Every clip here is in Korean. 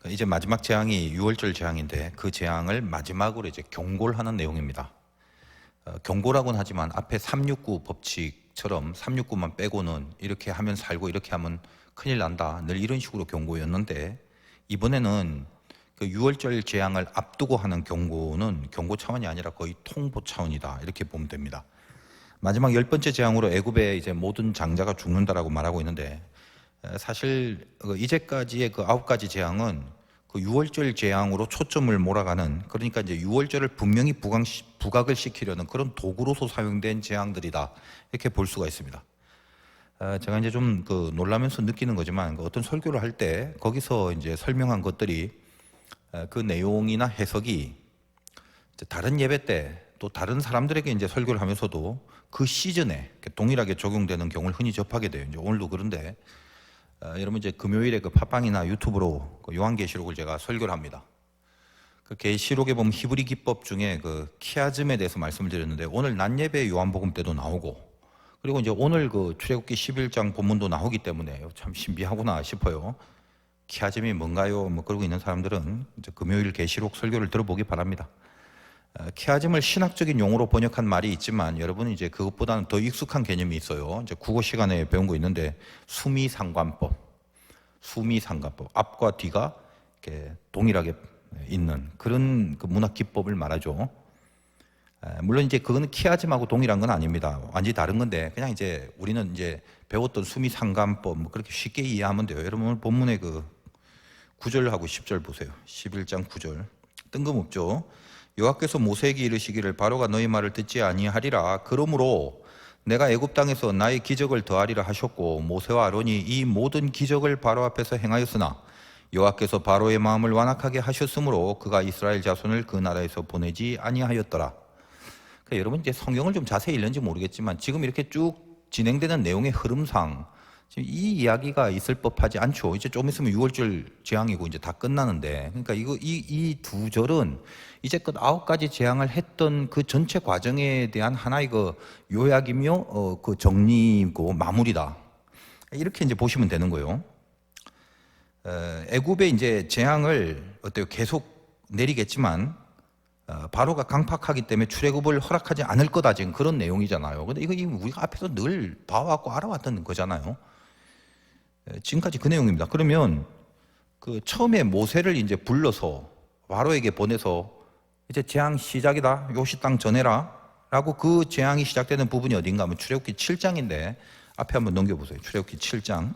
이제 마지막 재앙이 6월절 재앙인데 그 재앙을 마지막으로 이제 경고를 하는 내용입니다. 경고라고는 하지만 앞에 369 법칙처럼 369만 빼고는 이렇게 하면 살고 이렇게 하면 큰일 난다, 늘 이런 식으로 경고였는데, 이번에는 그 6월절 재앙을 앞두고 하는 경고는 경고 차원이 아니라 거의 통보 차원이다, 이렇게 보면 됩니다. 마지막 10번째 재앙으로 애굽의 이제 모든 장자가 죽는다라고 말하고 있는데, 사실 이제까지의 그 9가지 재앙은 그 6월절 재앙으로 초점을 몰아가는, 그러니까 이제 6월절을 분명히 부각을 시키려는 그런 도구로서 사용된 재앙들이다, 이렇게 볼 수가 있습니다. 제가 이제 좀 놀라면서 느끼는 거지만, 어떤 설교를 할 때 거기서 이제 설명한 것들이 그 내용이나 해석이 다른 예배 때 또 다른 사람들에게 이제 설교를 하면서도 그 시즌에 동일하게 적용되는 경우를 흔히 접하게 돼요. 이제 오늘도 그런데 여러분 이제 금요일에 그 팟빵이나 유튜브로 그 요한계시록을 제가 설교를 합니다. 그 계시록에 보면 히브리 기법 중에 그 키아즘에 대해서 말씀을 드렸는데, 오늘 낮 예배 요한복음 때도 나오고, 그리고 이제 오늘 그 출애굽기 11장 본문도 나오기 때문에 참 신비하구나 싶어요. 키아즘이 뭔가요? 뭐 그러고 있는 사람들은 이제 금요일 계시록 설교를 들어보기 바랍니다. 키아즘을 신학적인 용어로 번역한 말이 있지만, 여러분은 이제 그것보다는 더 익숙한 개념이 있어요. 이제 국어 시간에 배운 거 있는데, 수미상관법, 앞과 뒤가 이렇게 동일하게 있는 그런 그 문학 기법을 말하죠. 물론 이제 그거는 키아즘하고 동일한 건 아닙니다. 완전히 다른 건데, 그냥 이제 우리는 이제 배웠던 수미상관법 뭐 그렇게 쉽게 이해하면 돼요. 여러분 본문의 그 9절하고 10절 보세요. 11장 9절 뜬금없죠. 여호와께서 모세에게 이르시기를 바로가 너희 말을 듣지 아니하리라. 그러므로 내가 애굽 땅에서 나의 기적을 더하리라 하셨고, 모세와 아론이 이 모든 기적을 바로 앞에서 행하였으나 여호와께서 바로의 마음을 완악하게 하셨으므로 그가 이스라엘 자손을 그 나라에서 보내지 아니하였더라. 그러니까 여러분 이제 성경을 좀 자세히 읽는지 모르겠지만, 지금 이렇게 쭉 진행되는 내용의 흐름상 지금 이 이야기가 있을 법하지 않죠. 이제 좀 있으면 6월절 재앙이고 이제 다 끝나는데, 그러니까 이 두 절은 이제껏 9가지 재앙을 했던 그 전체 과정에 대한 하나의 그 요약이며 그 정리고 마무리다, 이렇게 이제 보시면 되는 거예요. 애굽의 이제 재앙을 어때요? 계속 내리겠지만 바로가 강팍하기 때문에 출애굽을 허락하지 않을 거다, 지금 그런 내용이잖아요. 근데 이거 우리가 앞에서 늘 봐왔고 알아왔던 거잖아요. 지금까지 그 내용입니다. 그러면 그 처음에 모세를 이제 불러서 바로에게 보내서 이제 재앙 시작이다, 요시 땅 전해라 라고, 그 재앙이 시작되는 부분이 어딘가 하면 출애굽기 7장인데 앞에 한번 넘겨보세요. 출애굽기 7장.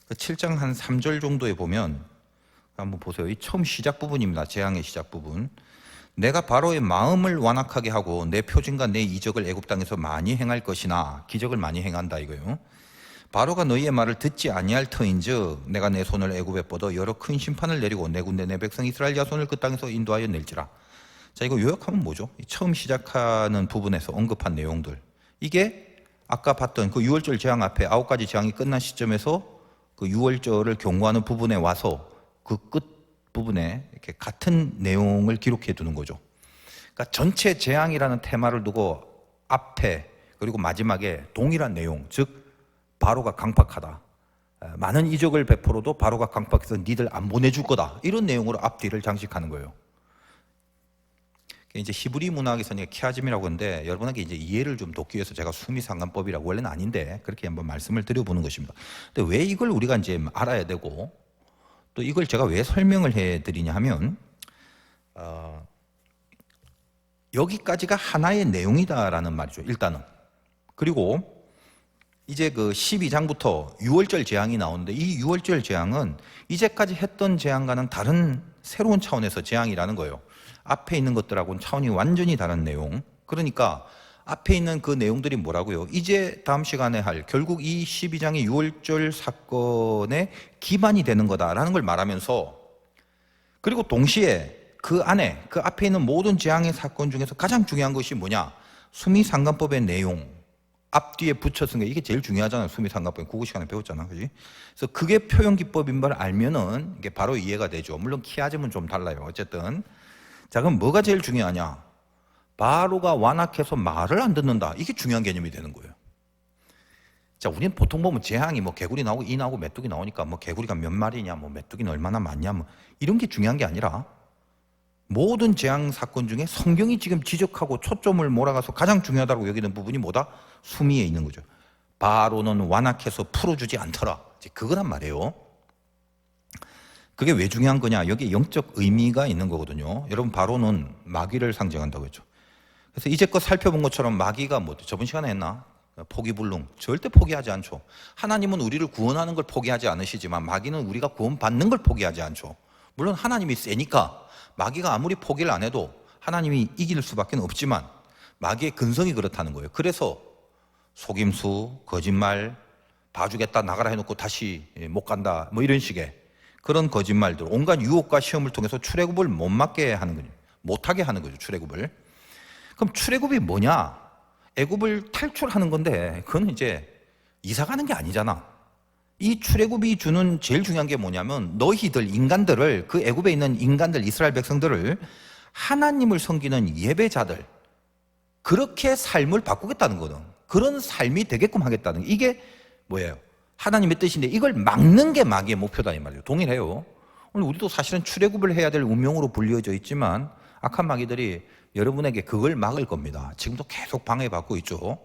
그 7장 한 3절 정도에 보면 한번 보세요. 이 처음 시작 부분입니다. 재앙의 시작 부분. 내가 바로의 마음을 완악하게 하고 내 표징과 내 이적을 애굽 땅에서 많이 행할 것이나, 기적을 많이 행한다 이거요. 바로가 너희의 말을 듣지 아니할 터인즉 내가 내 손을 애굽에 뻗어 여러 큰 심판을 내리고 내 군대 내 백성 이스라엘 자손을 그 땅에서 인도하여 낼지라. 자, 이거 요약하면 뭐죠? 처음 시작하는 부분에서 언급한 내용들, 이게 아까 봤던 그 6월절 재앙 앞에 9가지 재앙이 끝난 시점에서 그 6월절을 경고하는 부분에 와서 그 끝 부분에 이렇게 같은 내용을 기록해 두는 거죠. 그러니까 전체 재앙이라는 테마를 두고 앞에 그리고 마지막에 동일한 내용, 즉 바로가 강팍하다, 많은 이적을 베풀어도 바로가 강팍해서 니들 안 보내줄 거다, 이런 내용으로 앞뒤를 장식하는 거예요. 이제 히브리 문학에서는 키아즘이라고 하는데, 여러분에게 이제 이해를 좀 돕기 위해서 제가 수미상관법이라고, 원래는 아닌데 그렇게 한번 말씀을 드려보는 것입니다. 근데 왜 이걸 우리가 이제 알아야 되고, 또 이걸 제가 왜 설명을 해드리냐 하면, 여기까지가 하나의 내용이다라는 말이죠, 일단은. 그리고 이제 그 12장부터 6월절 재앙이 나오는데, 이 6월절 재앙은 이제까지 했던 재앙과는 다른 새로운 차원에서 재앙이라는 거예요. 앞에 있는 것들하고는 차원이 완전히 다른 내용. 그러니까 앞에 있는 그 내용들이 뭐라고요? 이제 다음 시간에 할, 결국 이 12장의 6월절 사건의 기반이 되는 거다라는 걸 말하면서, 그리고 동시에 그 안에, 그 앞에 있는 모든 재앙의 사건 중에서 가장 중요한 것이 뭐냐? 수미상관법의 내용, 앞뒤에 붙여 쓴 게 이게 제일 중요하잖아요. 수미상관법 국어 시간에 배웠잖아, 그지? 그래서 그게 표현기법인 걸 알면은 이게 바로 이해가 되죠. 물론 키아즘은 좀 달라요. 어쨌든 자, 그럼 뭐가 제일 중요하냐? 바로가 완악해서 말을 안 듣는다, 이게 중요한 개념이 되는 거예요. 자, 우리는 보통 보면 재앙이 뭐 개구리 나오고 이 나오고 메뚜기 나오니까 뭐 개구리가 몇 마리냐, 뭐 메뚜기는 얼마나 많냐, 뭐 이런 게 중요한 게 아니라 모든 재앙 사건 중에 성경이 지금 지적하고 초점을 몰아가서 가장 중요하다고 여기는 부분이 뭐다? 수미에 있는 거죠. 바로는 완악해서 풀어주지 않더라. 그거란 말이에요. 그게 왜 중요한 거냐? 여기 영적 의미가 있는 거거든요. 여러분, 바로는 마귀를 상징한다고 했죠. 그래서 이제껏 살펴본 것처럼 마귀가 뭐 저번 시간에 했나? 포기불능. 절대 포기하지 않죠. 하나님은 우리를 구원하는 걸 포기하지 않으시지만 마귀는 우리가 구원받는 걸 포기하지 않죠. 물론 하나님이 세니까 마귀가 아무리 포기를 안 해도 하나님이 이길 수밖에 없지만 마귀의 근성이 그렇다는 거예요. 그래서 속임수, 거짓말, 봐주겠다 나가라 해놓고 다시 못 간다 뭐 이런 식의 그런 거짓말들, 온갖 유혹과 시험을 통해서 출애굽을 못 맞게 하는 거죠. 못하게 하는 거죠, 출애굽을. 그럼 출애굽이 뭐냐? 애굽을 탈출하는 건데 그건 이제 이사 가는 게 아니잖아. 이 출애굽이 주는 제일 중요한 게 뭐냐면 너희들 인간들을, 그 애굽에 있는 인간들, 이스라엘 백성들을 하나님을 섬기는 예배자들, 그렇게 삶을 바꾸겠다는 거든. 그런 삶이 되게끔 하겠다는 게, 이게 뭐예요? 하나님의 뜻인데 이걸 막는 게 마귀의 목표다 이 말이에요. 동일해요. 오늘 우리도 사실은 출애굽을 해야 될 운명으로 불리어져 있지만 악한 마귀들이 여러분에게 그걸 막을 겁니다. 지금도 계속 방해받고 있죠.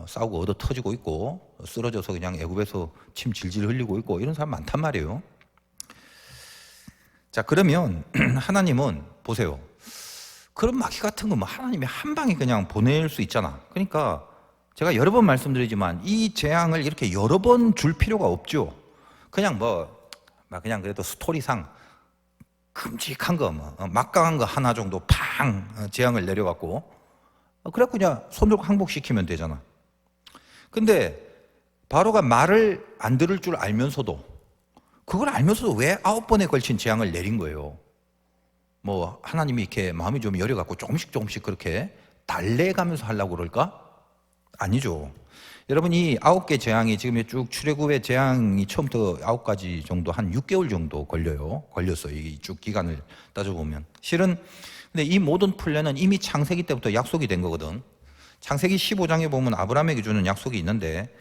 싸우고 얻어 터지고 있고 쓰러져서 그냥 애굽에서 침 질질 흘리고 있고 이런 사람 많단 말이에요. 자, 그러면 하나님은 보세요. 그런 마귀 같은 거 뭐 하나님이 한 방에 그냥 보낼 수 있잖아. 그러니까 제가 여러 번 말씀드리지만 이 재앙을 이렇게 여러 번 줄 필요가 없죠. 그냥 그냥 그래도 스토리상 끔찍한 거, 막강한 거 하나 정도 팡 재앙을 내려갖고 그래갖고 그냥 손 들고 항복시키면 되잖아. 근데 바로가 말을 안 들을 줄 알면서도, 그걸 알면서도 왜 9번에 걸친 재앙을 내린 거예요? 뭐 하나님이 이렇게 마음이 좀 여려갖고 조금씩 그렇게 달래가면서 하려고 그럴까? 아니죠. 여러분, 이 9개 재앙이 지금 쭉 출애굽의 재앙이 처음부터 9가지 정도 한 6개월 정도 걸렸어요. 이 쭉 기간을 따져보면. 실은 근데 이 모든 플랜은 이미 창세기 때부터 약속이 된 거거든. 창세기 15장에 보면 아브라함에게 주는 약속이 있는데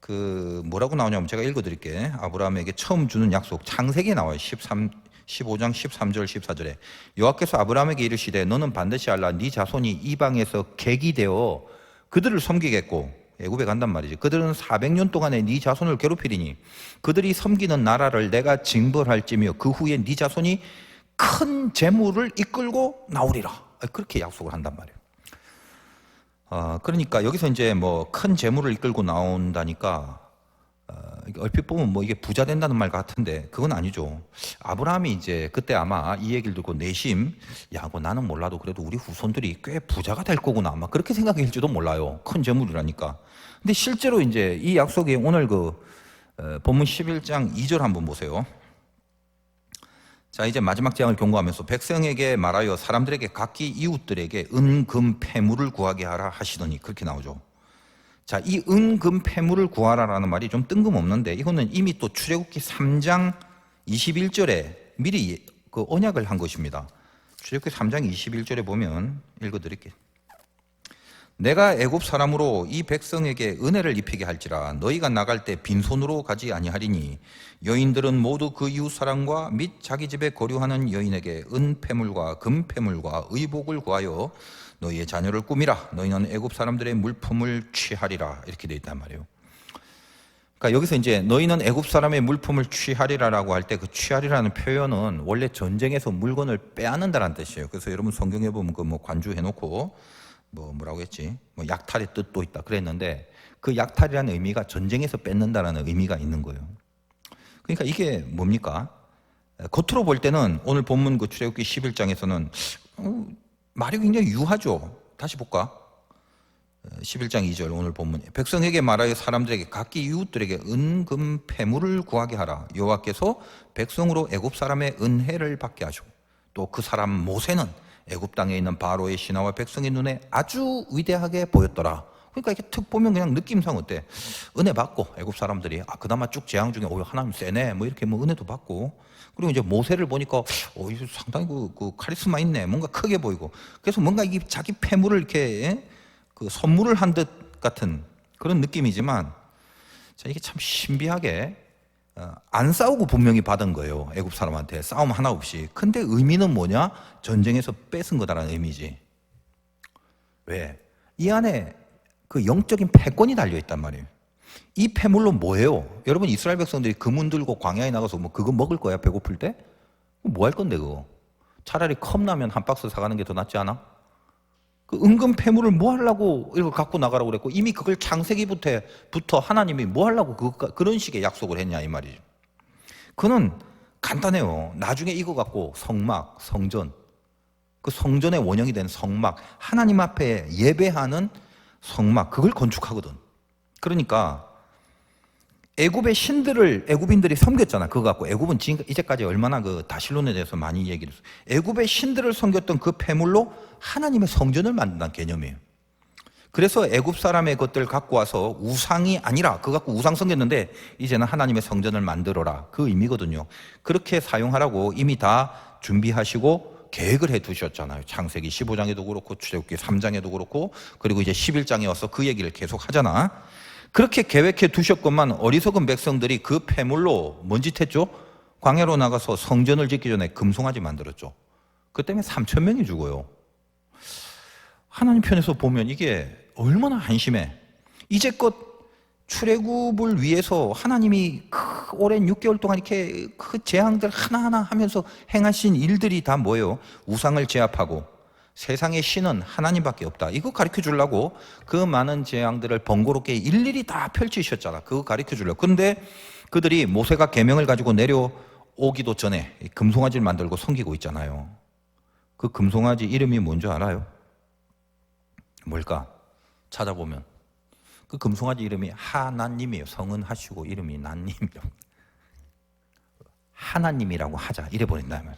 그 뭐라고 나오냐면 제가 읽어드릴게. 아브라함에게 처음 주는 약속 창세기에 나와요. 15장 13절 14절에 여호와께서 아브라함에게 이르시되 너는 반드시 알라 네 자손이 이방에서 객이 되어 그들을 섬기겠고, 애굽에 간단 말이지. 그들은 400년 동안에 네 자손을 괴롭히리니 그들이 섬기는 나라를 내가 징벌할지며 그 후에 네 자손이 큰 재물을 이끌고 나오리라. 그렇게 약속을 한단 말이에요. 그러니까 여기서 이제 뭐 큰 재물을 이끌고 나온다니까 얼핏 보면 뭐 이게 부자 된다는 말 같은데 그건 아니죠. 아브라함이 이제 그때 아마 이 얘기를 듣고 내심, 야, 뭐 나는 몰라도 그래도 우리 후손들이 꽤 부자가 될 거구나 아마 그렇게 생각할지도 몰라요. 큰 재물이라니까. 근데 실제로 이제 이 약속이 오늘 본문 11장 2절 한번 보세요. 자, 이제 마지막 재앙을 경고하면서 백성에게 말하여 사람들에게 각기 이웃들에게 은금 패물을 구하게 하라 하시더니, 그렇게 나오죠. 자, 이 은금 패물을 구하라라는 말이 좀 뜬금없는데 이거는 이미 또 출애굽기 3장 21절에 미리 그 언약을 한 것입니다. 출애굽기 3장 21절에 보면 읽어드릴게요. 내가 애굽 사람으로 이 백성에게 은혜를 입히게 할지라 너희가 나갈 때 빈손으로 가지 아니하리니 여인들은 모두 그 이웃 사람과 및 자기 집에 거류하는 여인에게 은패물과 금패물과 의복을 구하여 너희의 자녀를 꾸미라. 너희는 애굽 사람들의 물품을 취하리라. 이렇게 되어 있단 말이에요. 그러니까 여기서 이제 너희는 애굽 사람의 물품을 취하리라라고 할 때 그 취하리라는 표현은 원래 전쟁에서 물건을 빼앗는다는 뜻이에요. 그래서 여러분 성경에 보면 그 뭐 관주해놓고 뭐라고 했지? 뭐 약탈의 뜻도 있다 그랬는데 그 약탈이라는 의미가 전쟁에서 뺏는다라는 의미가 있는 거예요. 그러니까 이게 뭡니까? 겉으로 볼 때는 오늘 본문 그 출애굽기 11장에서는 말이 굉장히 유하죠. 다시 볼까? 11장 2절 오늘 본문. 백성에게 말하여 사람들에게 각기 이웃들에게 은금 패물을 구하게 하라. 여호와께서 백성으로 애굽 사람의 은혜를 받게 하시고 또 그 사람 모세는 애굽 땅에 있는 바로의 신하와 백성의 눈에 아주 위대하게 보였더라. 그러니까 이렇게 툭 보면 그냥 느낌상 어때? 은혜 받고 애굽 사람들이 그나마 쭉 재앙 중에 하나님 세네 뭐 이렇게 뭐 은혜도 받고, 그리고 이제 모세를 보니까 상당히 그 카리스마 있네, 뭔가 크게 보이고, 그래서 뭔가 이 자기 패물을 이렇게 그 선물을 한 듯 같은 그런 느낌이지만 자, 이게 참 신비하게 안 싸우고 분명히 받은 거예요. 애굽 사람한테 싸움 하나 없이. 근데 의미는 뭐냐? 전쟁에서 뺏은 거다라는 의미지. 왜? 이 안에 그 영적인 패권이 달려있단 말이에요. 이 패물로 뭐예요? 여러분 이스라엘 백성들이 금은 들고 광야에 나가서 뭐 그거 먹을 거야 배고플 때? 뭐 할 건데 그거? 차라리 컵라면 한 박스 사가는 게 더 낫지 않아? 그 은근 패물을 뭐 하려고 이걸 갖고 나가라고 그랬고 이미 그걸 창세기부터 하나님이 뭐 하려고 그런 식의 약속을 했냐 이 말이죠. 그는 간단해요. 나중에 이거 갖고 성막, 성전, 그 성전의 원형이 된 성막, 하나님 앞에 예배하는 성막, 그걸 건축하거든. 그러니까 애굽의 신들을 애굽인들이 섬겼잖아. 그거 갖고 애굽은 이제까지 얼마나 그 다실론에 대해서 많이 얘기를 했어. 애굽의 신들을 섬겼던 그 폐물로 하나님의 성전을 만든다는 개념이에요. 그래서 애굽 사람의 것들 갖고 와서 우상이 아니라 그거 갖고 우상 섬겼는데 이제는 하나님의 성전을 만들어라, 그 의미거든요. 그렇게 사용하라고 이미 다 준비하시고 계획을 해 두셨잖아요. 창세기 15장에도 그렇고 출애굽기 3장에도 그렇고 그리고 이제 11장에 와서 그 얘기를 계속 하잖아. 그렇게 계획해 두셨건만 어리석은 백성들이 그 폐물로 뭔 짓 했죠? 광야로 나가서 성전을 짓기 전에 금송아지 만들었죠. 그 때문에 3,000명이 죽어요. 하나님 편에서 보면 이게 얼마나 한심해. 이제껏 출애굽을 위해서 하나님이 그 오랜 6개월 동안 이렇게 그 재앙들 하나하나 하면서 행하신 일들이 다 뭐예요? 우상을 제압하고 세상의 신은 하나님밖에 없다. 이거 가르쳐 주려고 그 많은 재앙들을 번거롭게 일일이 다 펼치셨잖아. 그거 가르쳐 주려고. 근데 그들이 모세가 계명을 가지고 내려오기도 전에 금송아지를 만들고 섬기고 있잖아요. 그 금송아지 이름이 뭔지 알아요? 뭘까? 찾아보면 그 금송아지 이름이 하나님이에요. 성은 하시고 이름이 난님이요. 하나님이라고 하자 이래 버린다 말이에요.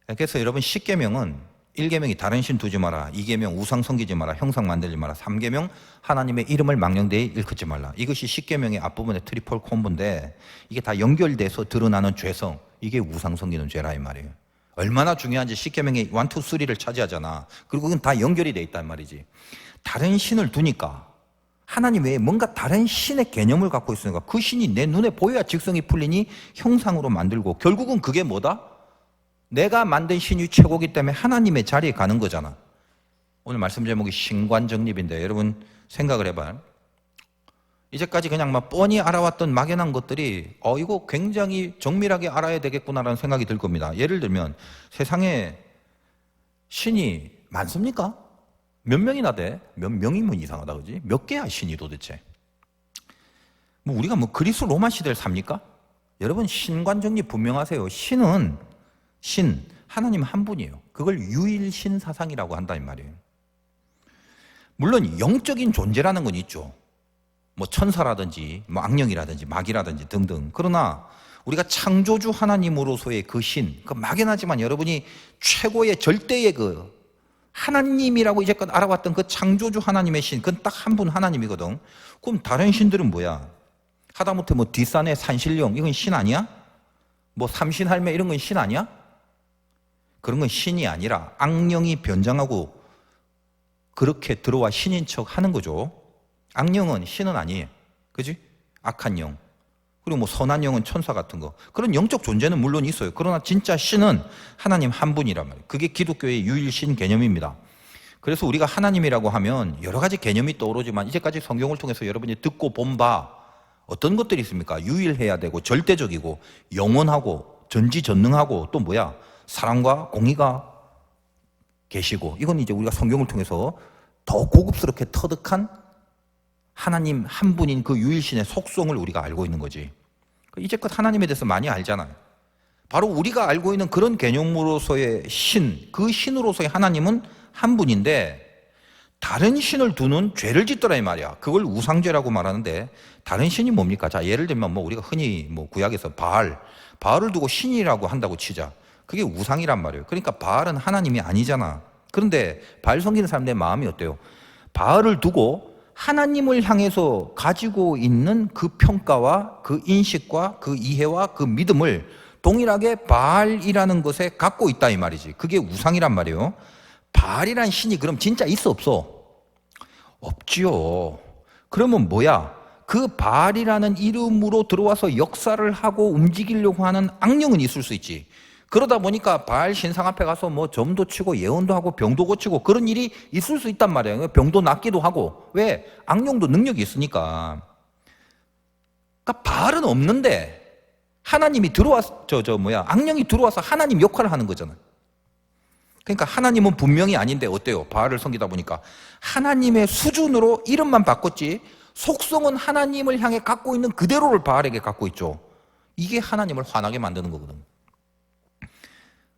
그래서 여러분 10계명은 1계명이 다른 신 두지 마라, 2계명 우상 섬기지 마라, 형상 만들지 마라, 3계명 하나님의 이름을 망령되이 일컫지 말라. 이것이 10계명의 앞부분의 트리플 콤보인데 이게 다 연결돼서 드러나는 죄성, 이게 우상 섬기는 죄라 이 말이에요. 얼마나 중요한지 10계명의 1, 2, 3를 차지하잖아. 그리고 그건 다 연결이 돼 있단 말이지. 다른 신을 두니까 하나님 외에 뭔가 다른 신의 개념을 갖고 있으니까 그 신이 내 눈에 보여야 직성이 풀리니 형상으로 만들고 결국은 그게 뭐다? 내가 만든 신이 최고기 때문에 하나님의 자리에 가는 거잖아. 오늘 말씀 제목이 신관정립인데 여러분 생각을 해봐요. 이제까지 그냥 막 뻔히 알아왔던 막연한 것들이 이거 굉장히 정밀하게 알아야 되겠구나라는 생각이 들 겁니다. 예를 들면 세상에 신이 많습니까? 몇 명이나 돼? 몇 명이면 이상하다 그지? 몇 개야 신이 도대체? 뭐 우리가 뭐 그리스 로마 시대를 삽니까? 여러분 신관정립 분명하세요. 신, 하나님 한 분이에요. 그걸 유일신 사상이라고 한다 이 말이에요. 물론 영적인 존재라는 건 있죠. 뭐 천사라든지 뭐 악령이라든지 마귀라든지 등등. 그러나 우리가 창조주 하나님으로서의 그 신, 그 막연하지만 여러분이 최고의 절대의 그 하나님이라고 이제껏 알아왔던 그 창조주 하나님의 신, 그건 딱 한 분 하나님이거든. 그럼 다른 신들은 뭐야? 하다못해 뭐 뒷산의 산신령, 이건 신 아니야? 뭐 삼신할매 이런 건 신 아니야? 그런 건 신이 아니라 악령이 변장하고 그렇게 들어와 신인 척 하는 거죠. 악령은 신은 아니에요. 그지? 악한 영. 그리고 뭐 선한 영은 천사 같은 거. 그런 영적 존재는 물론 있어요. 그러나 진짜 신은 하나님 한 분이란 말이에요. 그게 기독교의 유일신 개념입니다. 그래서 우리가 하나님이라고 하면 여러 가지 개념이 떠오르지만 이제까지 성경을 통해서 여러분이 듣고 본 바 어떤 것들이 있습니까? 유일해야 되고 절대적이고 영원하고 전지전능하고 또 뭐야? 사랑과 공의가 계시고, 이건 이제 우리가 성경을 통해서 더 고급스럽게 터득한 하나님 한 분인 그 유일신의 속성을 우리가 알고 있는 거지. 이제껏 하나님에 대해서 많이 알잖아요. 바로 우리가 알고 있는 그런 개념으로서의 신, 그 신으로서의 하나님은 한 분인데 다른 신을 두는 죄를 짓더라 이 말이야. 그걸 우상죄라고 말하는데 다른 신이 뭡니까? 자, 예를 들면 뭐 우리가 흔히 뭐 구약에서 바알을 두고 신이라고 한다고 치자. 그게 우상이란 말이에요. 그러니까 바알은 하나님이 아니잖아. 그런데 바알 섬기는 사람들의 마음이 어때요? 바알을 두고 하나님을 향해서 가지고 있는 그 평가와 그 인식과 그 이해와 그 믿음을 동일하게 바알이라는 것에 갖고 있다 이 말이지. 그게 우상이란 말이에요. 바알이란 신이 그럼 진짜 있어 없어? 없지요. 그러면 뭐야? 그 바알이라는 이름으로 들어와서 역사를 하고 움직이려고 하는 악령은 있을 수 있지. 그러다 보니까 바알 신상 앞에 가서 뭐 점도 치고 예언도 하고 병도 고치고 그런 일이 있을 수 있단 말이에요. 병도 낫기도 하고. 왜? 악령도 능력이 있으니까. 그러니까 바알은 없는데 하나님이 들어와서 악령이 들어와서 하나님 역할을 하는 거잖아요. 그러니까 하나님은 분명히 아닌데 어때요? 바알을 섬기다 보니까 하나님의 수준으로 이름만 바꿨지 속성은 하나님을 향해 갖고 있는 그대로를 바알에게 갖고 있죠. 이게 하나님을 화나게 만드는 거거든요.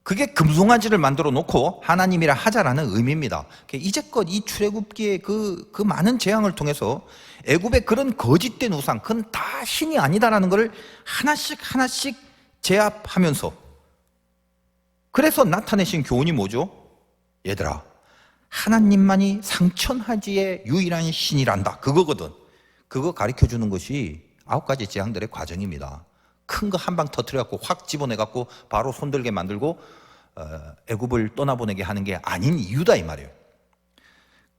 그게 금송아지를 만들어 놓고 하나님이라 하자라는 의미입니다. 이제껏 이 출애굽기의 그 많은 재앙을 통해서 애굽의 그런 거짓된 우상, 그건 다 신이 아니다라는 것을 하나씩 제압하면서 그래서 나타내신 교훈이 뭐죠? 얘들아, 하나님만이 상천하지의 유일한 신이란다. 그거거든. 그거 가르쳐 주는 것이 9가지 재앙들의 과정입니다. 큰 거 한 방 터뜨려갖고 확 집어내갖고 바로 손들게 만들고 애굽을 떠나보내게 하는 게 아닌 이유다 이 말이에요.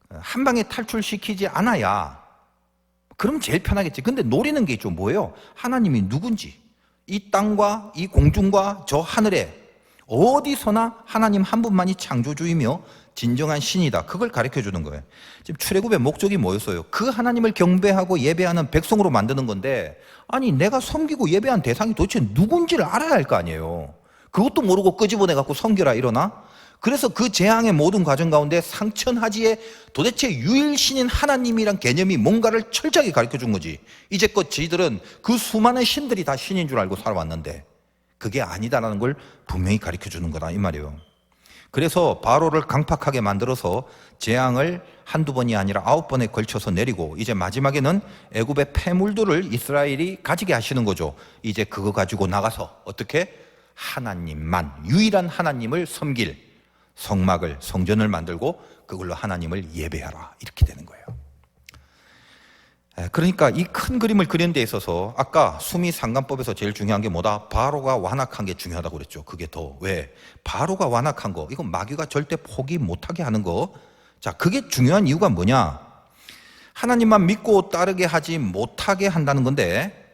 한 방에 탈출시키지 않아야 그럼 제일 편하겠지. 근데 노리는 게 있죠. 뭐예요? 하나님이 누군지, 이 땅과 이 공중과 저 하늘에 어디서나 하나님 한 분만이 창조주이며 진정한 신이다. 그걸 가르쳐 주는 거예요. 지금 출애굽의 목적이 뭐였어요? 그 하나님을 경배하고 예배하는 백성으로 만드는 건데, 아니 내가 섬기고 예배한 대상이 도대체 누군지를 알아야 할 거 아니에요. 그것도 모르고 끄집어내 갖고 섬겨라 이러나? 그래서 그 재앙의 모든 과정 가운데 상천하지에 도대체 유일신인 하나님이란 개념이 뭔가를 철저하게 가르쳐 준 거지. 이제껏 저희들은 그 수많은 신들이 다 신인 줄 알고 살아왔는데 그게 아니다라는 걸 분명히 가르쳐 주는 거다 이 말이에요. 그래서 바로를 강팍하게 만들어서 재앙을 한두 번이 아니라 9번에 걸쳐서 내리고 이제 마지막에는 애굽의 폐물들을 이스라엘이 가지게 하시는 거죠. 이제 그거 가지고 나가서 어떻게? 하나님만, 유일한 하나님을 섬길 성막을, 성전을 만들고 그걸로 하나님을 예배하라 이렇게 되는 거예요. 그러니까 이 큰 그림을 그리는 데 있어서 아까 수미상관법에서 제일 중요한 게 뭐다? 바로가 완악한 게 중요하다고 그랬죠. 그게 더 왜? 바로가 완악한 거, 이건 마귀가 절대 포기 못하게 하는 거. 자, 그게 중요한 이유가 뭐냐? 하나님만 믿고 따르게 하지 못하게 한다는 건데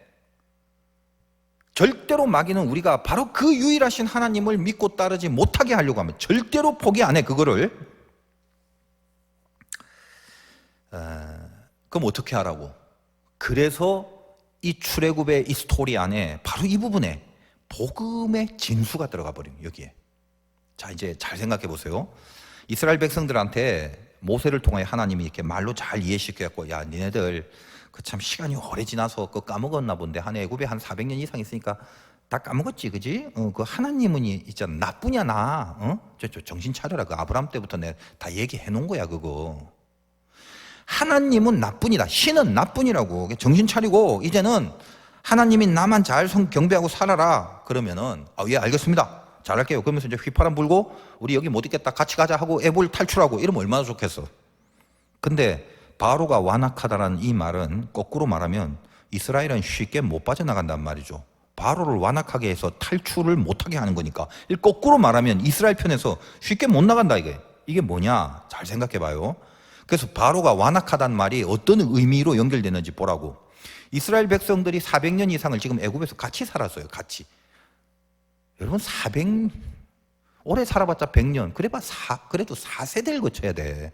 절대로 마귀는 우리가 바로 그 유일하신 하나님을 믿고 따르지 못하게 하려고 하면 절대로 포기 안 해. 그거를 그럼 어떻게 하라고? 그래서 이 출애굽의 이 스토리 안에 바로 이 부분에 복음의 진수가 들어가 버려요. 여기에. 자, 이제 잘 생각해 보세요. 이스라엘 백성들한테 모세를 통해 하나님이 이렇게 말로 잘 이해시켜갖고, 야, 니네들 그 참 시간이 오래 지나서 그 까먹었나 본데 한 애굽에 한 400년 이상 있으니까 다 까먹었지, 그지? 그 하나님은 있잖아, 나쁘냐 나? 저 정신 차려라. 그 아브라함 때부터 내가 다 얘기해 놓은 거야 그거. 하나님은 나뿐이다. 신은 나뿐이라고. 정신 차리고 이제는 하나님이 나만 잘 경배하고 살아라. 그러면은 예, 알겠습니다. 잘할게요. 그러면서 이제 휘파람 불고 우리 여기 못 있겠다, 같이 가자 하고 애굽을 탈출하고 이러면 얼마나 좋겠어. 근데 바로가 완악하다라는 이 말은 거꾸로 말하면 이스라엘은 쉽게 못 빠져나간단 말이죠. 바로를 완악하게 해서 탈출을 못하게 하는 거니까. 거꾸로 말하면 이스라엘 편에서 쉽게 못 나간다. 이게 뭐냐? 잘 생각해 봐요. 그래서 바로가 완악하다는 말이 어떤 의미로 연결되는지 보라고. 이스라엘 백성들이 400년 이상을 지금 애굽에서 같이 살았어요. 같이. 여러분 400 오래 살아봤자 100년. 그래도 4세대를 거쳐야 돼.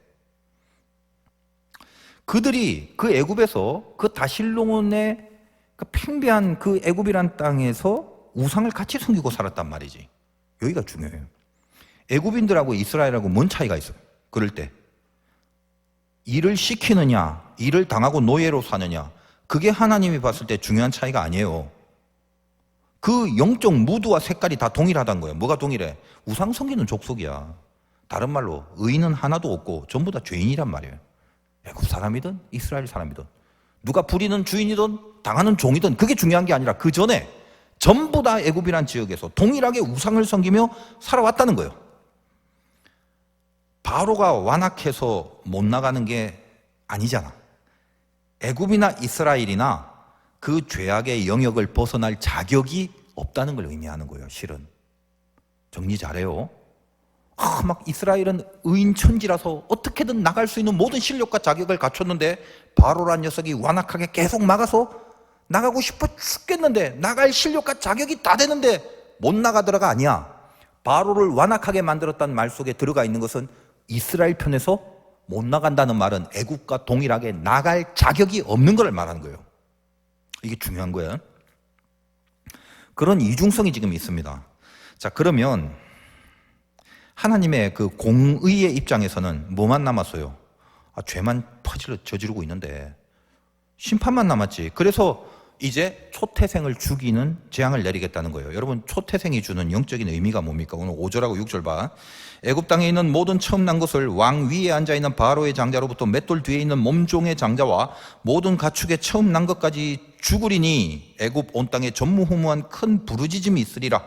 그들이 그 애굽에서 그 다실론의 그 팽배한 그 애굽이란 땅에서 우상을 같이 섬기고 살았단 말이지. 여기가 중요해요. 애굽인들하고 이스라엘하고 뭔 차이가 있어요? 그럴 때 일을 시키느냐, 일을 당하고 노예로 사느냐, 그게 하나님이 봤을 때 중요한 차이가 아니에요. 그 영적 무드와 색깔이 다 동일하다는 거예요. 뭐가 동일해? 우상 섬기는 족속이야. 다른 말로 의인은 하나도 없고 전부 다 죄인이란 말이에요. 애굽 사람이든 이스라엘 사람이든 누가 부리는 주인이든 당하는 종이든 그게 중요한 게 아니라 그 전에 전부 다 애굽이란 지역에서 동일하게 우상을 섬기며 살아왔다는 거예요. 바로가 완악해서 못 나가는 게 아니잖아. 애굽이나 이스라엘이나 그 죄악의 영역을 벗어날 자격이 없다는 걸 의미하는 거예요. 실은 정리 잘해요. 막 이스라엘은 의인천지라서 어떻게든 나갈 수 있는 모든 실력과 자격을 갖췄는데 바로란 녀석이 완악하게 계속 막아서 나가고 싶어 죽겠는데, 나갈 실력과 자격이 다 되는데 못 나가더라가 아니야. 바로를 완악하게 만들었다는 말 속에 들어가 있는 것은 이스라엘 편에서 못 나간다는 말은 애국과 동일하게 나갈 자격이 없는 걸 말하는 거예요. 이게 중요한 거예요. 그런 이중성이 지금 있습니다. 자, 그러면 하나님의 그 공의의 입장에서는 뭐만 남았어요? 죄만 저지르고 있는데 심판만 남았지. 그래서 이제 초태생을 죽이는 재앙을 내리겠다는 거예요. 여러분, 초태생이 주는 영적인 의미가 뭡니까? 오늘 5절하고 6절 봐. 애굽 땅에 있는 모든 처음 난 것을 왕 위에 앉아 있는 바로의 장자로부터 맷돌 뒤에 있는 몸종의 장자와 모든 가축의 처음 난 것까지 죽으리니 애굽 온 땅에 전무후무한 큰 부르짖음이 있으리라.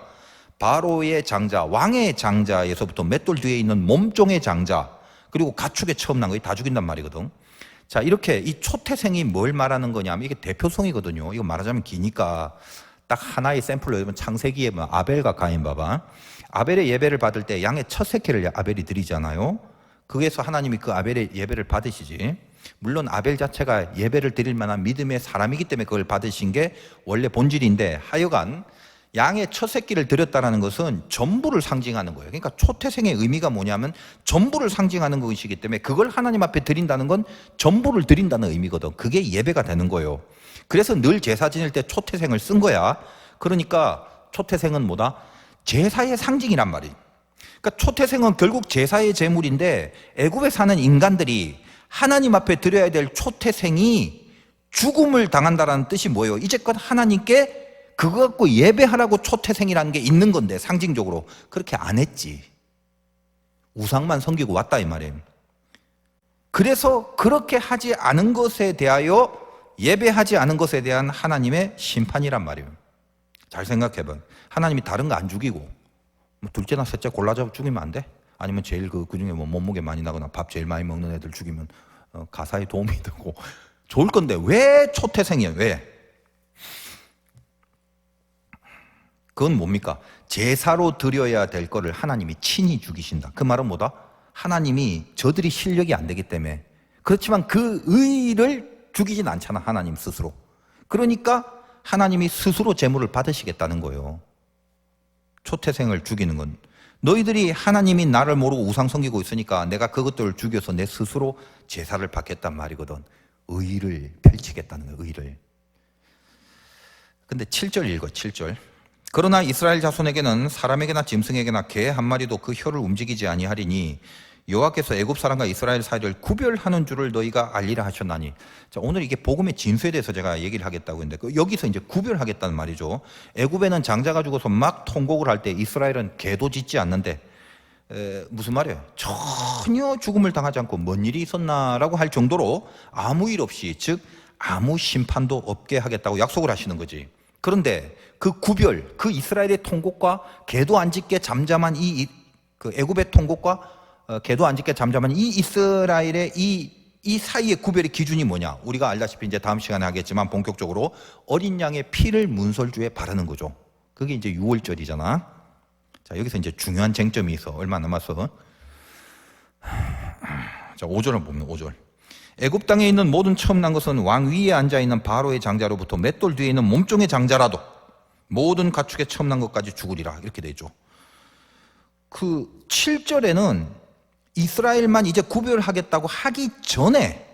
바로의 장자, 왕의 장자에서부터 맷돌 뒤에 있는 몸종의 장자, 그리고 가축의 처음 난 거 다 죽인단 말이거든. 자, 이렇게 이 초태생이 뭘 말하는 거냐면 이게 대표성이거든요. 이거 말하자면 기니까 딱 하나의 샘플로 여러분 창세기에 뭐 아벨과 가인 봐봐. 아벨의 예배를 받을 때 양의 첫 새끼를 아벨이 드리잖아요. 거기에서 하나님이 그 아벨의 예배를 받으시지. 물론 아벨 자체가 예배를 드릴 만한 믿음의 사람이기 때문에 그걸 받으신 게 원래 본질인데, 하여간 양의 첫 새끼를 드렸다는 것은 전부를 상징하는 거예요. 그러니까 초태생의 의미가 뭐냐면 전부를 상징하는 것이기 때문에 그걸 하나님 앞에 드린다는 건 전부를 드린다는 의미거든. 그게 예배가 되는 거예요. 그래서 늘 제사 지낼 때 초태생을 쓴 거야. 그러니까 초태생은 뭐다? 제사의 상징이란 말이에요. 그러니까 초태생은 결국 제사의 제물인데, 애굽에 사는 인간들이 하나님 앞에 드려야 될 초태생이 죽음을 당한다는 뜻이 뭐예요? 이제껏 하나님께 그거 갖고 예배하라고 초태생이라는 게 있는 건데 상징적으로 그렇게 안 했지. 우상만 섬기고 왔다 이 말이에요. 그래서 그렇게 하지 않은 것에 대하여, 예배하지 않은 것에 대한 하나님의 심판이란 말이에요. 잘 생각해봐. 하나님이 다른 거 안 죽이고 뭐 둘째나 셋째 골라서 죽이면 안 돼? 아니면 제일 그 중에 뭐 몸무게 많이 나거나 밥 제일 많이 먹는 애들 죽이면 가사에 도움이 되고 좋을 건데 왜 초태생이에요? 왜? 그건 뭡니까? 제사로 드려야 될 거를 하나님이 친히 죽이신다. 그 말은 뭐다? 하나님이 저들이 실력이 안 되기 때문에. 그렇지만 그 의를 죽이진 않잖아, 하나님 스스로. 그러니까 하나님이 스스로 제물을 받으시겠다는 거예요. 초태생을 죽이는 건 너희들이 하나님이 나를 모르고 우상 섬기고 있으니까 내가 그것들을 죽여서 내 스스로 제사를 받겠단 말이거든. 의를 펼치겠다는 거예요, 의를. 근데 7절 읽어, 7절. 그러나 이스라엘 자손에게는 사람에게나 짐승에게나 개 한 마리도 그 혀를 움직이지 아니하리니 여호와께서 애굽 사람과 이스라엘 사이를 구별하는 줄을 너희가 알리라 하셨나니. 자, 오늘 이게 복음의 진수에 대해서 제가 얘기를 하겠다고 했는데 여기서 이제 구별하겠다는 말이죠. 애굽에는 장자가 죽어서 막 통곡을 할 때 이스라엘은 개도 짖지 않는데 무슨 말이에요? 전혀 죽음을 당하지 않고 뭔 일이 있었나라고 할 정도로 아무 일 없이, 즉 아무 심판도 없게 하겠다고 약속을 하시는 거지. 그런데 그 구별, 그 이스라엘의 통곡과 개도 안 짖게 잠잠한 그 애굽의 통곡과 개도 안 짖게 잠잠한 이 이스라엘의 이 사이의 구별의 기준이 뭐냐? 우리가 알다시피 이제 다음 시간에 하겠지만 본격적으로 어린 양의 피를 문설주에 바르는 거죠. 그게 이제 6월절이잖아. 자, 여기서 이제 중요한 쟁점이 있어. 얼마 남았어? 자, 5절을 보면 5절. 애굽 땅에 있는 모든 처음 난 것은 왕 위에 앉아 있는 바로의 장자로부터 맷돌 뒤에 있는 몸종의 장자라도 모든 가축의 처음 난 것까지 죽으리라. 이렇게 되죠. 그 7절에는 이스라엘만 이제 구별하겠다고 하기 전에,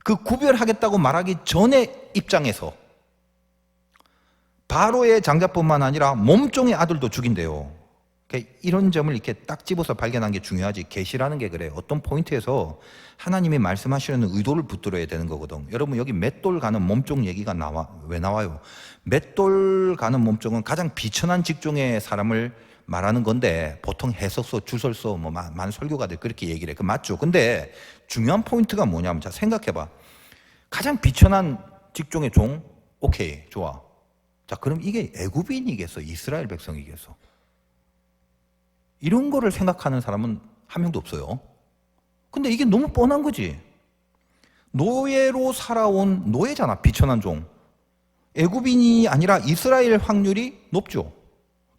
그 구별하겠다고 말하기 전에 입장에서 바로의 장자뿐만 아니라 몸종의 아들도 죽인대요. 이런 점을 이렇게 딱 집어서 발견한 게 중요하지. 계시라는 게 그래. 어떤 포인트에서 하나님이 말씀하시려는 의도를 붙들어야 되는 거거든. 여러분, 여기 맷돌 가는 몸종 얘기가 왜 나와요? 맷돌 가는 몸종은 가장 비천한 직종의 사람을 말하는 건데, 보통 해석서, 주설서, 뭐 많은 설교가들 그렇게 얘기를 해. 그 맞죠? 근데 중요한 포인트가 뭐냐면, 자, 생각해봐. 가장 비천한 직종의 종? 오케이, 좋아. 자, 그럼 이게 애굽인이겠어? 이스라엘 백성이겠어? 이런 거를 생각하는 사람은 한 명도 없어요. 근데 이게 너무 뻔한 거지. 노예로 살아온 노예잖아, 비천한 종. 애굽인이 아니라 이스라엘 확률이 높죠.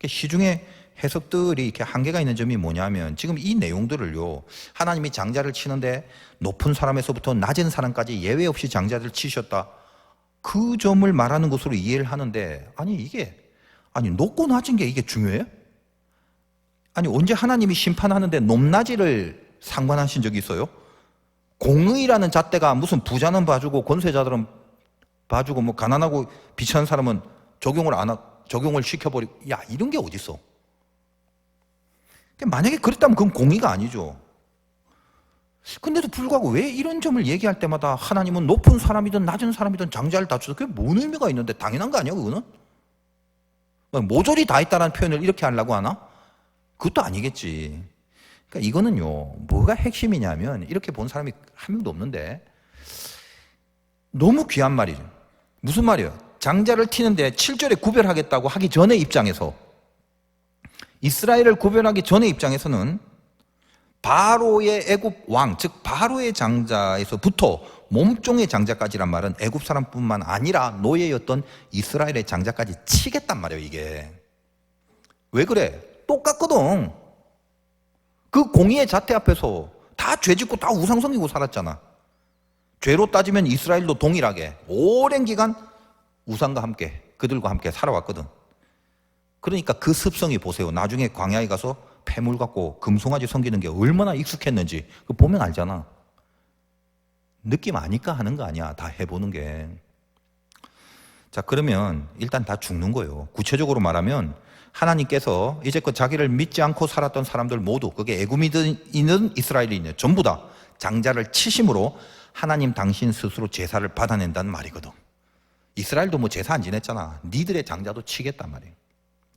시중에 해석들이 이렇게 한계가 있는 점이 뭐냐면 지금 이 내용들을요, 하나님이 장자를 치는데 높은 사람에서부터 낮은 사람까지 예외 없이 장자를 치셨다, 그 점을 말하는 것으로 이해를 하는데, 아니 높고 낮은 게 이게 중요해요? 아니 언제 하나님이 심판하는데 높낮이를 상관하신 적이 있어요? 공의라는 잣대가 무슨 부자는 봐주고 권세자들은 봐주고 뭐 가난하고 비천한 사람은 적용을 시켜버리고, 야, 이런 게 어딨어? 만약에 그랬다면 그건 공의가 아니죠. 근데도 불구하고 왜 이런 점을 얘기할 때마다 하나님은 높은 사람이든 낮은 사람이든 장자를 다 주셔서 그게 뭔 의미가 있는데, 당연한 거 아니야 그거는? 모조리 다 있다는 표현을 이렇게 하려고 하나? 그것도 아니겠지. 그러니까 이거는요, 뭐가 핵심이냐면, 이렇게 본 사람이 한 명도 없는데 너무 귀한 말이죠. 무슨 말이에요? 장자를 치는데 7절에 구별하겠다고 하기 전의 입장에서, 이스라엘을 구별하기 전의 입장에서는 바로의 애굽 왕, 즉 바로의 장자에서부터 몸종의 장자까지란 말은 애굽 사람뿐만 아니라 노예였던 이스라엘의 장자까지 치겠단 말이에요. 이게 왜 그래? 똑같거든. 그 공의의 잣대 앞에서 다 죄짓고 다 우상 섬기고 살았잖아. 죄로 따지면 이스라엘도 동일하게 오랜 기간 우상과 함께, 그들과 함께 살아왔거든. 그러니까 그 습성이 보세요. 나중에 광야에 가서 폐물 갖고 금송아지 섬기는 게 얼마나 익숙했는지 그거 보면 알잖아. 느낌 아니까 하는 거 아니야. 다 해보는 게. 자, 그러면 일단 다 죽는 거예요. 구체적으로 말하면 하나님께서 이제껏 자기를 믿지 않고 살았던 사람들 모두, 그게 애굽인이든 이스라엘인이든 전부 다 장자를 치심으로 하나님 당신 스스로 제사를 받아낸다는 말이거든. 이스라엘도 뭐 제사 안 지냈잖아. 니들의 장자도 치겠단 말이에요.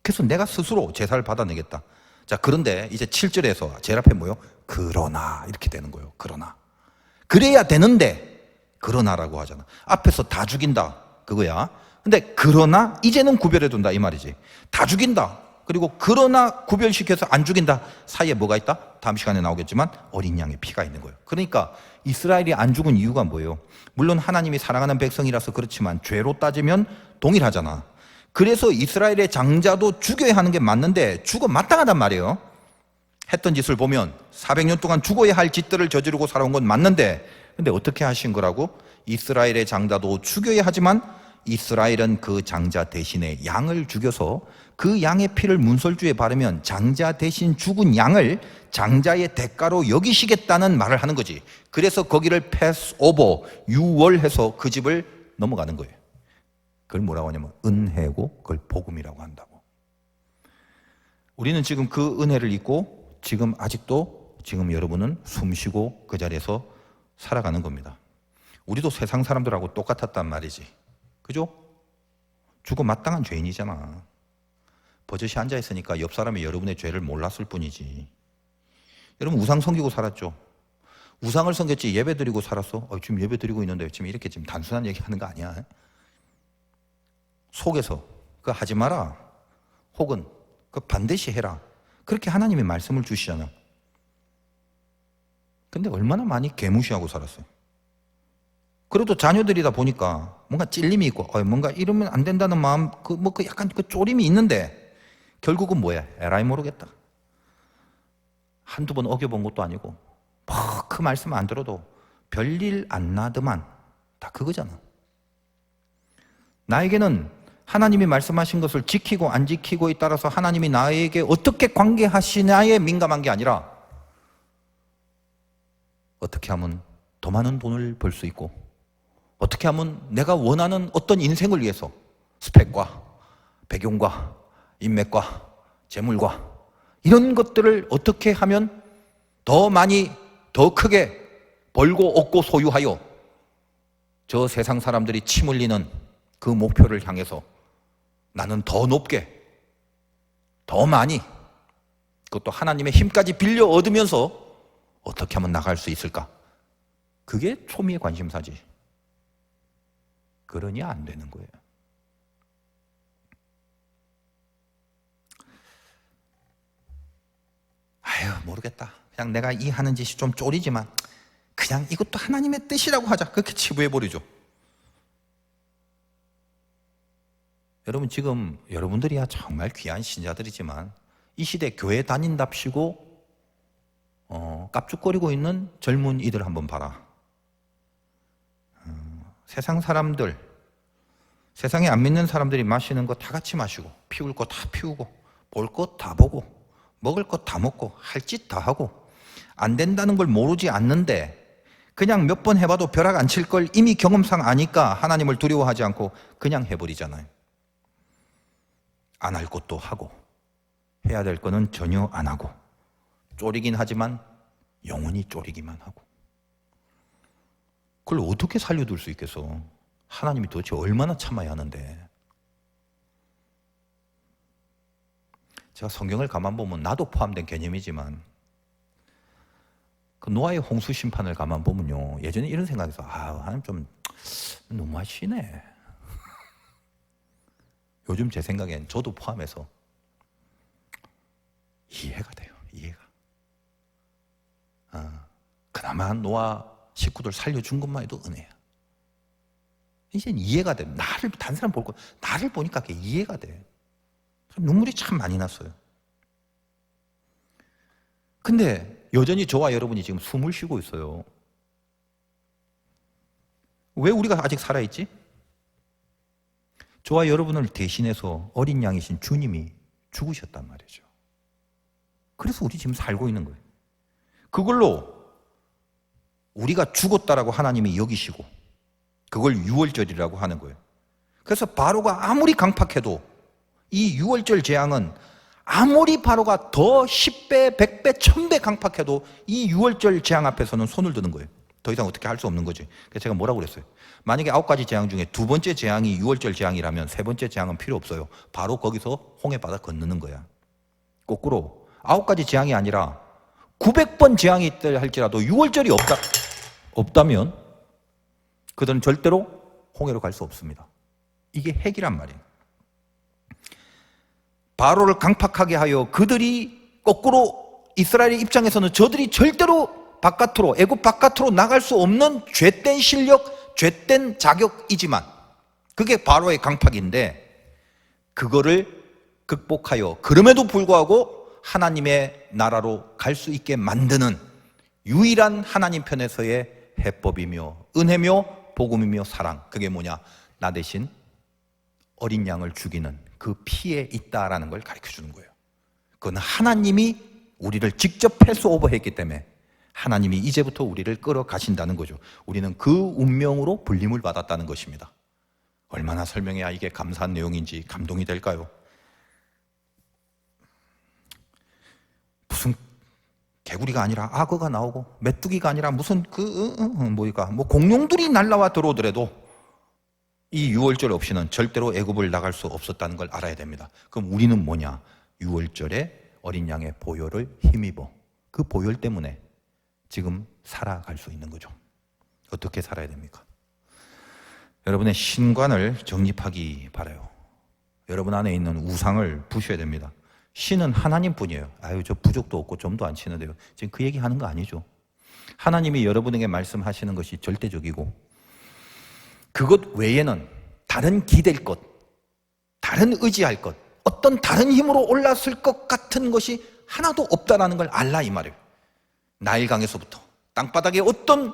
그래서 내가 스스로 제사를 받아내겠다. 자, 그런데 이제 7절에서 제일 앞에 뭐요? 그러나 이렇게 되는 거예요. 그러나. 그래야 되는데 그러나라고 하잖아. 앞에서 다 죽인다 그거야. 근데 그러나 이제는 구별해 둔다 이 말이지. 다 죽인다. 그리고 그러나 구별시켜서 안 죽인다 사이에 뭐가 있다? 다음 시간에 나오겠지만 어린 양의 피가 있는 거예요. 그러니까 이스라엘이 안 죽은 이유가 뭐예요? 물론 하나님이 사랑하는 백성이라서 그렇지만 죄로 따지면 동일하잖아. 그래서 이스라엘의 장자도 죽여야 하는 게 맞는데 죽어 마땅하단 말이에요. 했던 짓을 보면 400년 동안 죽어야 할 짓들을 저지르고 살아온 건 맞는데, 근데 어떻게 하신 거라고? 이스라엘의 장자도 죽여야 하지만 이스라엘은 그 장자 대신에 양을 죽여서 그 양의 피를 문설주에 바르면 장자 대신 죽은 양을 장자의 대가로 여기시겠다는 말을 하는 거지. 그래서 거기를 패스오버, 유월해서 그 집을 넘어가는 거예요. 그걸 뭐라고 하냐면 은혜고 그걸 복음이라고 한다고. 우리는 지금 그 은혜를 잊고 지금 아직도 지금 여러분은 숨쉬고 그 자리에서 살아가는 겁니다. 우리도 세상 사람들하고 똑같았단 말이지. 그죠? 죽어 마땅한 죄인이잖아. 버젓이 앉아있으니까 옆 사람이 여러분의 죄를 몰랐을 뿐이지. 여러분 우상 섬기고 살았죠? 우상을 섬겼지 예배 드리고 살았어? 지금 예배 드리고 있는데 지금 이렇게 지금 단순한 얘기하는 거 아니야. 속에서 그거 하지 마라, 혹은 그거 반드시 해라, 그렇게 하나님의 말씀을 주시잖아. 근데 얼마나 많이 개무시하고 살았어요. 그래도 자녀들이다 보니까 뭔가 찔림이 있고 뭔가 이러면 안 된다는 마음, 약간 그 쪼림이 있는데 결국은 뭐야? 에라이 모르겠다. 한두 번 어겨본 것도 아니고 그 말씀 안 들어도 별일 안 나더만, 다 그거잖아. 나에게는 하나님이 말씀하신 것을 지키고 안 지키고에 따라서 하나님이 나에게 어떻게 관계하시냐에 민감한 게 아니라 어떻게 하면 더 많은 돈을 벌 수 있고, 어떻게 하면 내가 원하는 어떤 인생을 위해서 스펙과 배경과 인맥과 재물과 이런 것들을 어떻게 하면 더 많이 더 크게 벌고 얻고 소유하여 저 세상 사람들이 침 흘리는 그 목표를 향해서 나는 더 높게 더 많이, 그것도 하나님의 힘까지 빌려 얻으면서 어떻게 하면 나갈 수 있을까? 그게 초미의 관심사지. 그러니 안 되는 거예요. 모르겠다. 그냥 내가 이 하는 짓이 좀 쫄이지만 그냥 이것도 하나님의 뜻이라고 하자. 그렇게 치부해버리죠. 여러분 지금 여러분들이야 정말 귀한 신자들이지만 이 시대 교회 다닌답시고 깝죽거리고 있는 젊은이들 한번 봐라. 세상 사람들, 세상에 안 믿는 사람들이 마시는 거 다 같이 마시고, 피울 거 다 피우고, 볼 것 다 보고, 먹을 것 다 먹고, 할 짓 다 하고, 안 된다는 걸 모르지 않는데 그냥 몇 번 해봐도 벼락 안 칠 걸 이미 경험상 아니까 하나님을 두려워하지 않고 그냥 해버리잖아요. 안 할 것도 하고, 해야 될 거는 전혀 안 하고, 쪼리긴 하지만 영원히 쪼리기만 하고. 그걸 어떻게 살려둘 수 있겠어? 하나님이 도대체 얼마나 참아야 하는데. 제가 성경을 가만 보면 나도 포함된 개념이지만 그 노아의 홍수 심판을 가만 보면요, 예전에 이런 생각에서 하나님 좀 너무하시네. 요즘 제 생각엔 저도 포함해서 이해가 돼요. 이해가. 그나마 노아 식구들 살려준 것만 해도 은혜야. 이제는 이해가 돼. 나를, 다른 사람 볼 거, 나를 보니까 그게 이해가 돼. 눈물이 참 많이 났어요. 근데 여전히 저와 여러분이 지금 숨을 쉬고 있어요. 왜 우리가 아직 살아있지? 저와 여러분을 대신해서 어린 양이신 주님이 죽으셨단 말이죠. 그래서 우리 지금 살고 있는 거예요. 그걸로 우리가 죽었다라고 하나님이 여기시고 그걸 유월절이라고 하는 거예요. 그래서 바로가 아무리 강팍해도 이 유월절 재앙은 아무리 바로가 더 10배, 100배, 1000배 강팍해도 이 유월절 재앙 앞에서는 손을 드는 거예요. 더 이상 어떻게 할 수 없는 거지. 그래서 제가 뭐라고 그랬어요? 만약에 9가지 재앙 중에 두 번째 재앙이 유월절 재앙이라면 세 번째 재앙은 필요 없어요. 바로 거기서 홍해 바다 건너는 거야. 거꾸로 9가지 재앙이 아니라 900번 재앙이 있다 할지라도 유월절이 없다면 그들은 절대로 홍해로 갈 수 없습니다. 이게 핵이란 말이에요. 바로를 강팍하게 하여 그들이 거꾸로 이스라엘의 입장에서는 저들이 절대로 바깥으로, 애굽 바깥으로 나갈 수 없는 죄된 실력, 죄된 자격이지만 그게 바로의 강팍인데 그거를 극복하여 그럼에도 불구하고 하나님의 나라로 갈 수 있게 만드는 유일한 하나님 편에서의 해법이며 은혜며 복음이며 사랑. 그게 뭐냐? 나 대신 어린 양을 죽이는 그 피에 있다라는 걸 가르쳐 주는 거예요. 그건 하나님이 우리를 직접 패스오버했기 때문에 하나님이 이제부터 우리를 끌어가신다는 거죠. 우리는 그 운명으로 불림을 받았다는 것입니다. 얼마나 설명해야 이게 감사한 내용인지 감동이 될까요? 무슨 개구리가 아니라 악어가 나오고 메뚜기가 아니라 무슨 뭐 공룡들이 날라와 들어오더라도 이 유월절 없이는 절대로 애굽을 나갈 수 없었다는 걸 알아야 됩니다. 그럼 우리는 뭐냐? 유월절에 어린 양의 보혈을 힘입어 그 보혈 때문에 지금 살아갈 수 있는 거죠. 어떻게 살아야 됩니까? 여러분의 신관을 정립하기 바라요. 여러분 안에 있는 우상을 부셔야 됩니다. 신은 하나님뿐이에요. 저 부족도 없고 점도 안 치는데요. 지금 그 얘기 하는 거 아니죠. 하나님이 여러분에게 말씀하시는 것이 절대적이고 그것 외에는 다른 기댈 것, 다른 의지할 것, 어떤 다른 힘으로 올랐을 것 같은 것이 하나도 없다라는 걸 알라 이 말이에요. 나일강에서부터 땅바닥에 어떤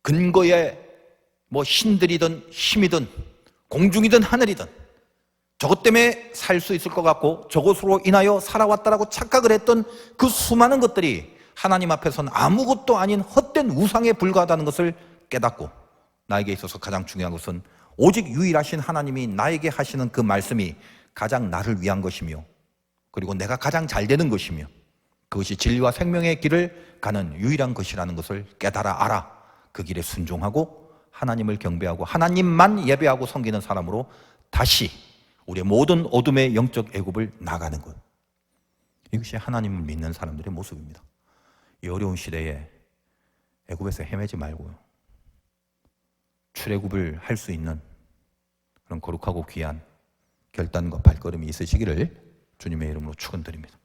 근거에 뭐 신들이든 힘이든 공중이든 하늘이든 저것 때문에 살 수 있을 것 같고 저것으로 인하여 살아왔다라고 착각을 했던 그 수많은 것들이 하나님 앞에서는 아무것도 아닌 헛된 우상에 불과하다는 것을 깨닫고 나에게 있어서 가장 중요한 것은 오직 유일하신 하나님이 나에게 하시는 그 말씀이 가장 나를 위한 것이며 그리고 내가 가장 잘 되는 것이며 그것이 진리와 생명의 길을 가는 유일한 것이라는 것을 깨달아 알아. 그 길에 순종하고 하나님을 경배하고 하나님만 예배하고 섬기는 사람으로 다시 우리의 모든 어둠의 영적 애굽을 나가는 것. 이것이 하나님을 믿는 사람들의 모습입니다. 이 어려운 시대에 애굽에서 헤매지 말고요. 출애굽을 할 수 있는 그런 거룩하고 귀한 결단과 발걸음이 있으시기를 주님의 이름으로 축원드립니다.